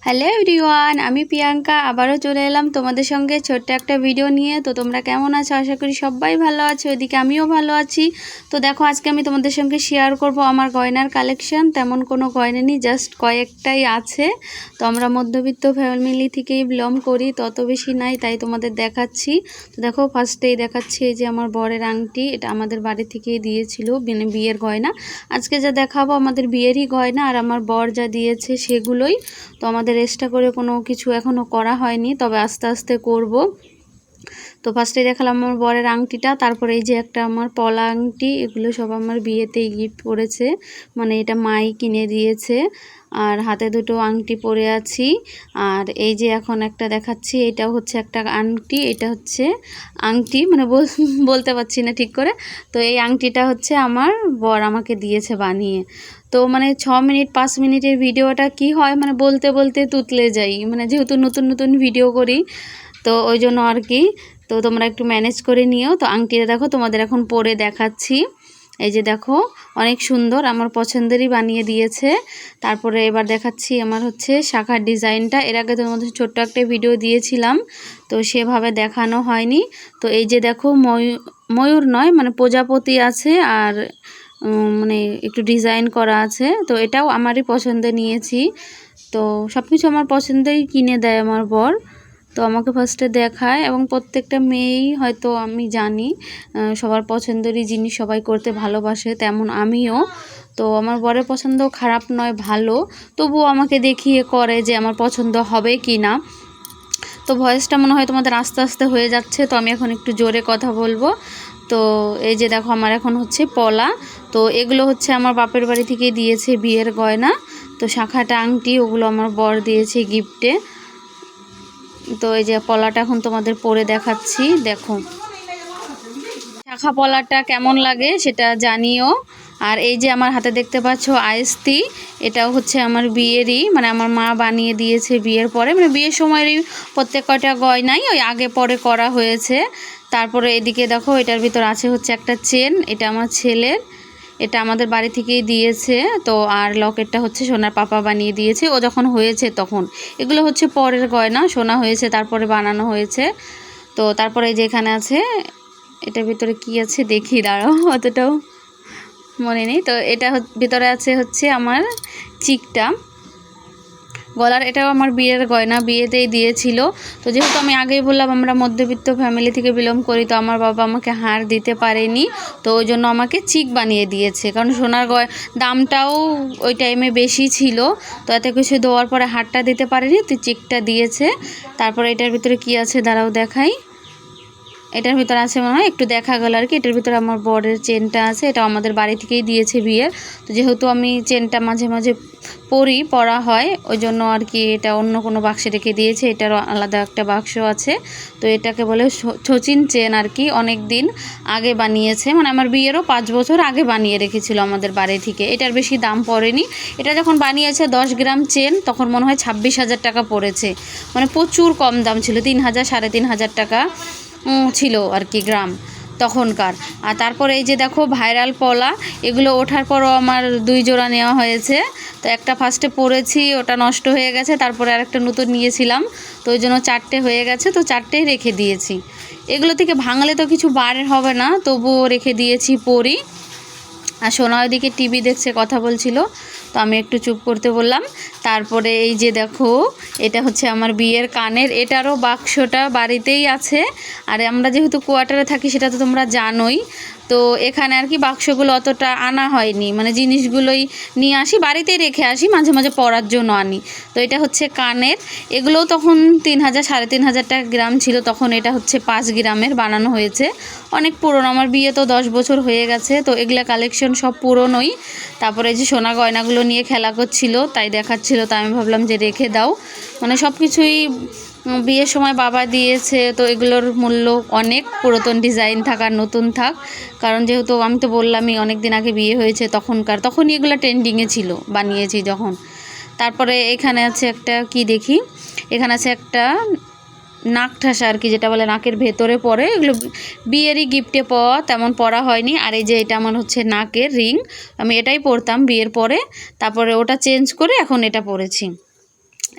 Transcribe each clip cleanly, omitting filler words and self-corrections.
Hello everyone, আমি প্রিয়াঙ্কা আবারও চলে এলাম তোমাদের সঙ্গে ছোট্ট একটা ভিডিও নিয়ে। তো তোমরা কেমন আছো? আশা করি সবাই ভালো আছো, ওইদিকে আমিও ভালো আছি। তো দেখো, আজকে আমি তোমাদের সঙ্গে শেয়ার করব আমার গয়নার কালেকশন। তেমন কোনো গয়না নেই, জাস্ট কয়েকটাই আছে। তো আমরা মধ্যবিত্ত ফ্যামিলি থেকেই বিলং করি, তত বেশি নাই, তাই তোমাদের দেখাচ্ছি। তো দেখো, ফার্স্টেই দেখাচ্ছি এই যে আমার বরের আংটি, এটা আমাদের বাড়ি থেকেই দিয়েছিল, মানে বিয়ের গয়না। আজকে যা দেখাবো আমাদের বিয়েরই গয়না, আর আমার বর যা দিয়েছে সেগুলোই। তো আমাদের এক্সট্রা করে কোনো কিছু এখনও করা হয়নি, তবে আস্তে আস্তে করব। তো ফার্স্টে দেখালাম আমার বরের আংটিটা, তারপরে এই যে একটা আমার পলা আংটি, এগুলো সব আমার বিয়েতেই গিফট করেছে, মানে এটা মাই কিনে দিয়েছে। আর হাতে দুটো আংটি পরে আছি। আর এই যে এখন একটা দেখাচ্ছি, এটাও হচ্ছে একটা আংটি, এটা হচ্ছে আংটি মানে বলতে পারছি না ঠিক করে। তো এই আংটিটা হচ্ছে আমার বর আমাকে দিয়েছে বানিয়ে। তো মানে 6 মিনিট 5 মিনিটের ভিডিওটা কি হয়, মানে বলতে বলতে তুতলে যাই, মানে যেহেতু নতুন নতুন ভিডিও করি, তো ওই জন্য আর কি। তো তোমরা একটু ম্যানেজ করে নিও। তো আংটিটা দেখো, তোমাদের এখন পরে দেখাচ্ছি। এই যে দেখো, অনেক সুন্দর, আমার পছন্দেরই বানিয়ে দিয়েছে। তারপরে এবার দেখাচ্ছি আমার হচ্ছে শাখার ডিজাইনটা। এর আগে তোমাদের ছোট্ট একটা ভিডিও দিয়েছিলাম, তো সেভাবে দেখানো হয়নি। তো এই যে দেখো, ময়ূর নয় মানে প্রজাপতি আছে, আর মানে একটু ডিজাইন করা আছে। তো এটাও আমারই পছন্দে নিয়েছি। তো সব কিছু আমার পছন্দেই কিনে দেয় আমার বর। তো আমাকে ফার্স্টে দেখায়, এবং প্রত্যেকটা মেয়েই হয়তো আমি জানি সবার পছন্দেরই জিনিস সবাই করতে ভালোবাসে, তেমন আমিও। তো আমার বরের পছন্দ খারাপ নয়, ভালো। তবুও আমাকে দেখিয়ে করে যে আমার পছন্দ হবে কি না। তো ভয়েসটা মনে হয় তোমাদের আস্তে আস্তে হয়ে যাচ্ছে, তো আমি এখন একটু জোরে কথা বলবো। তো এই যে দেখো, আমার এখন হচ্ছে পলা। তো এগুলো হচ্ছে আমার বাপের বাড়ি থেকে দিয়েছে বিয়ের গয়না। তো শাখাটা আংটি, ওগুলো আমার বর দিয়েছে গিফটে। তো এই যে পলাটা এখন তোমাদের পরে দেখাচ্ছি, দেখো শাখা পলাটা কেমন লাগে সেটা জানিও। আর এই যে আমার হাতে দেখতে পাচ্ছ আইস্তি, এটাও হচ্ছে আমার বিয়েরই, মানে আমার মা বানিয়ে দিয়েছে বিয়ের পরে, মানে বিয়ের সময়েরই প্রত্যেক কয়টা গয়নাই ওই আগে পরে করা হয়েছে। তারপরে এদিকে দেখো, এটার ভিতর আছে হচ্ছে একটা চেন, এটা আমার ছেলের, এটা আমাদের বাড়ি থেকেই দিয়েছে। তো আর লকেটটা হচ্ছে সোনার পাপা বানিয়ে দিয়েছে, ও যখন হয়েছে তখন। এগুলো হচ্ছে পরের গয়না, সোনা হয়েছে তারপরে বানানো হয়েছে। তো তারপরে এই যে এখানে আছে, এটার ভিতরে কি আছে দেখি, দাঁড়াও, অতটাও মনে নেই। তো এটা ভিতরে আছে হচ্ছে আমার চিকটা গলার, এটাও আমার বিয়ের গয়না, বিয়েতেই দিয়েছিল। তো যেহেতু আমি আগেই বললাম আমরা মধ্যবিত্ত ফ্যামিলি থেকে বিলং করি, তো আমার বাবা আমাকে হার দিতে পারেনি, তো ওই জন্য আমাকে চিক বানিয়ে দিয়েছে। কারণ সোনার দামটাও ওই টাইমে বেশি ছিল, তো এত কিছু দেওয়ার পরে হারটা দিতে পারেনি, তো চিকটা দিয়েছে। তারপরে এটার ভিতরে কি আছে দাঁড়াও দেখাই। এটার ভিতরে আছে মনে হয়, একটু দেখা গেল আর কি। এটার ভিতরে আমার বরের চেনটা আছে, এটা আমাদের বাড়ি থেকেই দিয়েছে বিয়ের। তো যেহেতু আমি চেনটা মাঝে মাঝে পরা হয়, ওই জন্য আর কি এটা অন্য কোনো বাক্সে রেখে দিয়েছে, এটারও আলাদা একটা বাক্স আছে। তো এটাকে বলে শচীন চেন আর কি, অনেক দিন আগে বানিয়েছে, মানে আমার বিয়েরও 5 বছর আগে বানিয়ে রেখেছিল আমাদের বাড়ি থেকে। এটার বেশি দাম পড়েনি, এটা যখন বানিয়েছে 10 গ্রাম চেন, তখন মনে হয় 26,000 টাকা পড়েছে, মানে প্রচুর কম দাম ছিল, 3,000 3,500 টাকা ছিল আর কি গ্রাম তখনকার। আর তারপরে এই যে দেখো ভাইরাল পলা, এগুলো ওঠার পরও আমার 2 জোড়া নেওয়া হয়েছে। তো একটা ফার্স্টে পরেছি, ওটা নষ্ট হয়ে গেছে, তারপরে আরেকটা নতুন নিয়েছিলাম, তো ওই জন্য 4টে হয়ে গেছে, তো 4টেই রেখে দিয়েছি। এগুলো থেকে ভাঙলে তো কিছু বার হবে না, তবুও রেখে দিয়েছি পরি। আর সোনা ওইদিকে টিভি দেখছে, কথা বলছিল, তো আমি একটু চুপ করতে বললাম। তারপরে এই যে দেখো, এটা হচ্ছে আমার বিয়ের কানের, এটারও বাক্সটা বাড়িতেই আছে। আর আমরা যেহেতু কোয়ার্টারে থাকি সেটা তো তোমরা জানোই, তো এখানে আর কি বাক্সগুলো অতটা আনা হয়নি, মানে জিনিসগুলোই নিয়ে আসি, বাড়িতেই রেখে আসি, মাঝে মাঝে পরার জন্য আনি। তো এটা হচ্ছে কানের, এগুলোও তখন 3,000 3,500 টাকা গ্রাম ছিল, তখন এটা হচ্ছে 5 গ্রামের বানানো হয়েছে, অনেক পুরনো, আমার বিয়ে তো 10 বছর হয়ে গেছে। তো এগুলা কালেকশন সব পুরনোই। তারপরে যে সোনা গয়নাগুলো নিয়ে খেলা করছিল, তাই দেখাচ্ছিল, তাই আমি ভাবলাম যে রেখে দাও, মানে সব কিছুই বিয়ের সময় বাবা দিয়েছে, তো এগুলোর মূল্য অনেক, পুরাতন ডিজাইন থাক আর নতুন থাক, কারণ যেহেতু আমি তো বললামই অনেক দিন আগে বিয়ে হয়েছে, তখনই এগুলো ট্রেন্ডিংয়ে ছিল, বানিয়েছি যখন। তারপরে এখানে আছে একটা কি দেখি, এখানে আছে একটা নাক ঠাসা আর কি, যেটা বলে নাকের ভেতরে পরে, এগুলো বিয়েরই গিফটে পাওয়া, তেমন পরা হয়নি। আর এই যে এটা আমার হচ্ছে নাকের রিং, আমি এটাই পরতাম বিয়ের পরে, তারপরে ওটা চেঞ্জ করে এখন এটা পরেছি।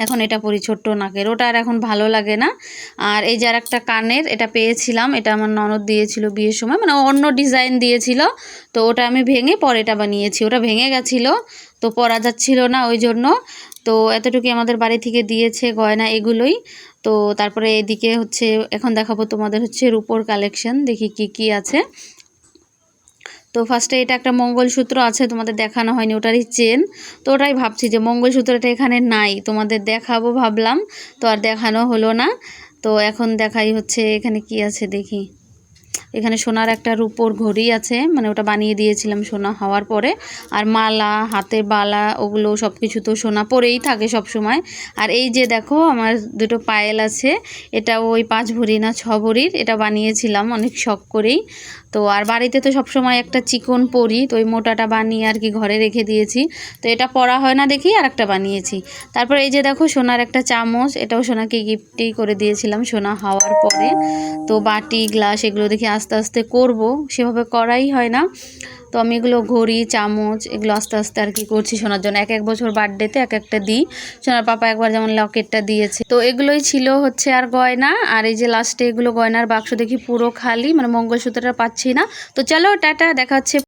এখন এটা পরি ছোট্ট নাকের, ওটা আর এখন ভালো লাগে না। আর এই যে আর একটা কানের, এটা পেয়েছিলাম, এটা আমার ননদ দিয়েছিল বিয়ের সময়, মানে অন্য ডিজাইন দিয়েছিল, তো ওটা আমি ভেঙে পরে এটা বানিয়েছি। ওটা ভেঙে গেছিলো তো পরা যাচ্ছিল না ওই জন্য। তো এতটুকু আমাদের বাড়ি থেকে দিয়েছে গয়না এগুলোই। তো তারপরে এদিকে হচ্ছে এখন দেখাবো তোমাদের হচ্ছে রূপোর কালেকশন, দেখি কি কি আছে। তো ফার্স্টে এটা একটা মঙ্গলসূত্র আছে, তোমাদের দেখানো হয়নি, ওটারই চেন। তো ওটাই ভাবছি যে মঙ্গলসূত্রটা এখানে নাই, তোমাদের দেখাবো ভাবলাম, তো আর দেখানো হলো না। তো এখন দেখাই হচ্ছে এখানে কি আছে দেখি। এখানে সোনার একটা রূপোর ঘড়ি আছে, মানে ওটা বানিয়ে দিয়েছিলাম সোনা হওয়ার পরে। আর মালা, হাতে বালা, ওগুলো সব কিছু তো সোনা পরেই থাকে সব সময়। আর এই যে দেখো আমার দুটো পায়েল আছে, এটা ওই 5 ভরি না 6 ভরির, এটা বানিয়েছিলাম অনেক শখ করেই। তো আর বাড়িতে তো সব সময় একটা চিকন পরি, তো ওই মোটাটা বানিয়ে আর কি ঘরে রেখে দিয়েছি। তো এটা পরা হয় না দেখি আর একটা বানিয়েছি। তারপর এই যে দেখো সোনার একটা চামচ, এটাও সোনাকে গিফটই করে দিয়েছিলাম সোনা হওয়ার পরে। তো বাটি গ্লাস এগুলো দেখি আস্তে আস্তে করব, সেভাবে করাই হয় না। তো আমি এগুলো ঘড়ি চামচ এগুলো আস্তে আস্তে আর কি করছি সোনার জন্য। এক এক বছর বার্থডেতে এক একটা দিই। সোনার পাপা একবার যেমন লকেটটা দিয়েছে, তো এগুলোই ছিল হচ্ছে আর গয়না। আর এই যে লাস্টে এগুলো গয়নার বাক্স দেখি পুরো খালি, মানে মঙ্গলসূত্রটা পাচ্ছি না। তো চলো টাটা, দেখা হচ্ছে।